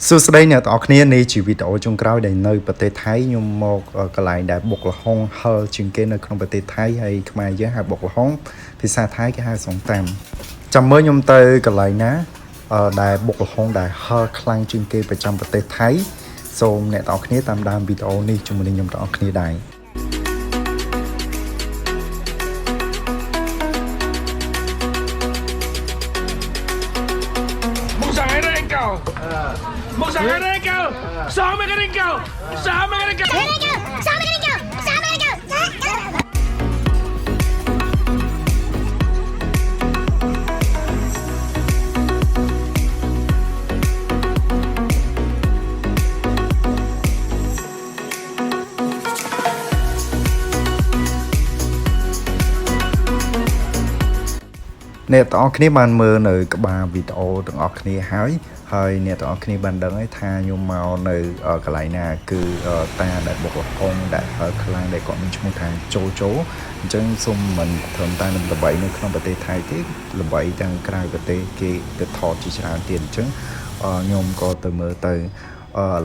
សួស្តីអ្នកទាំងអស់គ្នានេះជាវីដេអូចុងក្រោយដែលនៅប្រទេសថៃខ្ញុំមកកន្លែងដែលបុកល្ហុងហឹលជាងគេនៅក្នុងប្រទេសថៃហើយខ្មែរយើងហៅបុកល្ហុងភាសាថៃគេហៅសំតាមចាំមើលខ្ញុំទៅកន្លែងណាដែលបុកល្ហុងដែលហឹលខ្លាំងជាងគេប្រចាំប្រទេសថៃសូមអ្នកទាំងអស់គ្នាតាមដានវីដេអូនេះជាមួយនឹងខ្ញុំទាំងអស់គ្នាដែរ梦想还得高，上面给你高，上面给你高，上面给你高，上面给你高，上面给你高。អ្នកទាំងអស់គ្នាបានមើលនៅក្បាលវីដេអូទាំងអស់គ្នាហើយអ្នកទាំងអស់គ្នាបានដឹងហើយថាខ្ញុំមកនៅកន្លែងណាគឺតាដែលបុកល្ហុងដែលខ្លាំងដែលគាត់មានឈ្មោះថាជូជូអញ្ចឹងសូមមិនត្រឹមតែនឹងល្បីនៅក្នុងប្រទេសថៃទេល្បីទាំងក្រៅប្រទេសគេទៅថតជាច្រើនទៀតអញ្ចឹងខ្ញុំក៏ទៅមើលទៅឥ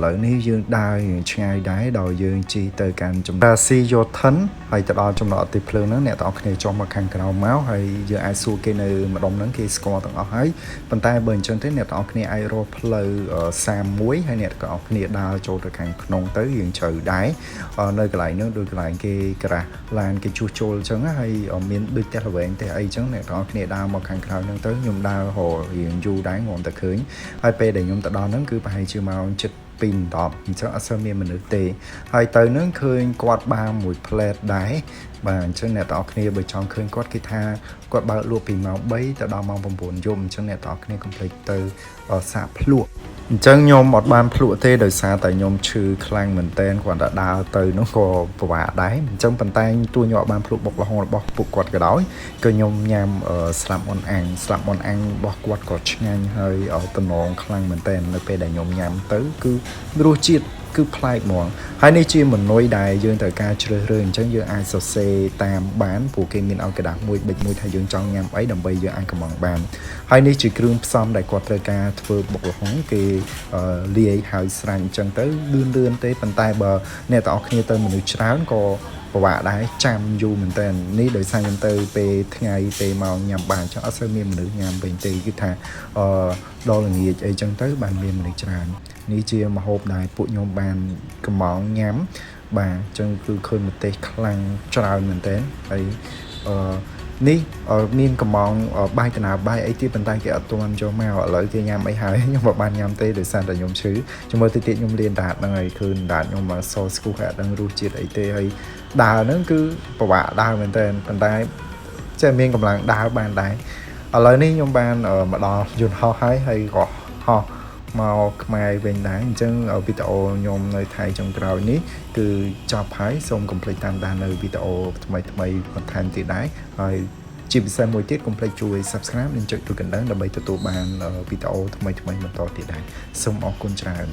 ឡូវនេះយើងដើរយើងឆ្ងាយដែរដល់យើងជិះទៅកាន់ចម្ការស៊ីយោថិនហើយទៅដល់ចំណតទីភ្លើងហ្នឹងអ្នកទាំងអស់គ្នាចុះមកខាងក្រៅមកហើយយើងអាចសួរគេនៅម្ដុំហ្នឹងគេស្គាល់ទាំងអស់ហើយប៉ុន្តែបើអញ្ចឹងទេអ្នកទាំងអស់គ្នាអាចរកផ្លូវ31ហើយអ្នកទាំងអស់គ្នាដើរចូលទៅខាងក្នុងទៅយើងជ្រៅដែរនៅកន្លែងហ្នឹងដូចកន្លែងគេក្រាស់ឡានគេជួសជុលអញ្ចឹងហើយមានដូចផ្ទះល្វែងផ្ទះអីអញ្ចឹងអ្នកទាំងអស់គ្នាដើរមកខាងក្រៅហ្នឹងទៅខ្ញុំដើររករៀងយូរដែរងំតែឃើញហើយពេលដែលខ្ញុំទៅដល់ហ្នឹងគឺប្រហែលជាមកជិត2 10អញ្ចឹងអត់សូវមានមនុស្សទេហើយទៅនឹងឃើញគាត់បានមួយផ្លែតដែរបាទអញ្ចឹងអ្នកទាំងអស់គ្នាបើចង់ឃើញគាត់គេថាគាត់បើកលក់ពីម៉ោង3ទៅដល់ម៉ោង9យប់អញ្ចឹងអ្នកទាំងអស់គ្នាកុំភ្លេចទៅសាកភ្លក់អញ្ចឹងខ្ញុំអត់បានភ្លក់ទេដោយសារតែខ្ញុំឈឺខ្លាំងមែនតើគាត់តែដើរទៅនោះក៏ពិបាកដែរអញ្ចឹងប៉ុន្តែទួខ្ញុំអត់បានភ្លក់បុកល្ហុងរបស់ពួកគាត់ក៏ដោយក៏ខ្ញុំញ៉ាំស្លាប់អនអាំងរបស់គាត់ក៏ឆ្ងាញ់ហើយតំណងខ្លាំងមែនតើនៅពេលដែលខ្ញុំញ៉ាំទៅគឺរសជាតិគឺប្លែកហ្មងហើយនេះជាមនុយដែលយើងត្រូវការជ្រើសរើសអញ្ចឹងយើងអាចសរសេរតាមបានព្រោះគេមានឲ្យកដាស់មួយប៊ិចមួយថាយើងចង់ញ៉ាំអីដើម្បីយើងអាចកំងបានហើយនេះជាគ្រឿងផ្សំដែលគាត់ត្រូវការធ្វើបុកល្ហុងគេលាយហើយស្រាញ់អញ្ចឹងទៅលឿនទេប៉ុន្តែបើអ្នកទាំងអស់គ្នាទៅមនុស្សច្រើនក៏ពិបាកដែរចាំយូរមែនតើនេះដោយសារខ្ញុំទៅពេលថ្ងៃពេលមកញ៉ាំបានអញ្ចឹងអត់សូវមានមនុស្សញ៉ាំវិញទេគឺថាដល់ល្ងាចអីចឹងទៅបានមានមនុស្សច្រើននេះជាម្ហូបដែលពួកខ្ញុំបានកំងញ៉ាំបាទអញ្ចឹងគឺឃើញម្ទេសខ្លាំងច្រើនមែនតើហើយនេះមានកំងបាយតណាបាយអីទៀតប៉ុន្តែគេអត់ទាន់យកមកឥឡូវគេញ៉ាំអីហើយខ្ញុំមិនបានញ៉ាំទេដោយសារតែខ្ញុំឈឺចាំមើលតិចទៀតខ្ញុំលៀនដាតហ្នឹងហើយឃើញដាតខ្ញុំមកសស្គូហើយអត់ដឹងរសជាតិអីទេហើយដើរហ្នឹងគឺពិបាកដើរមែនតើប៉ុន្តែចេះមានកម្លាំងដើរបានដែរឥឡូវនេះខ្ញុំបានមកដល់យន្តហោះហើយក៏ហោះមកខ្មែរវិញដែរអញ្ចឹងវីដេអូខ្ញុំនៅថៃចុងក្រោយនេះគឺចប់ហើយសូមកុំភ្លេចតាមដាននៅវីដេអូថ្មីបន្ថែមទៀតដែរហើយជាពិសេសមួយទៀតកុំភ្លេចជួយ Subscribe និងចុចរូបកណ្ដឹងដើម្បីទទួលបានវីដេអូថ្មីបន្តទៀតដែរសូមអរគុណច្រើន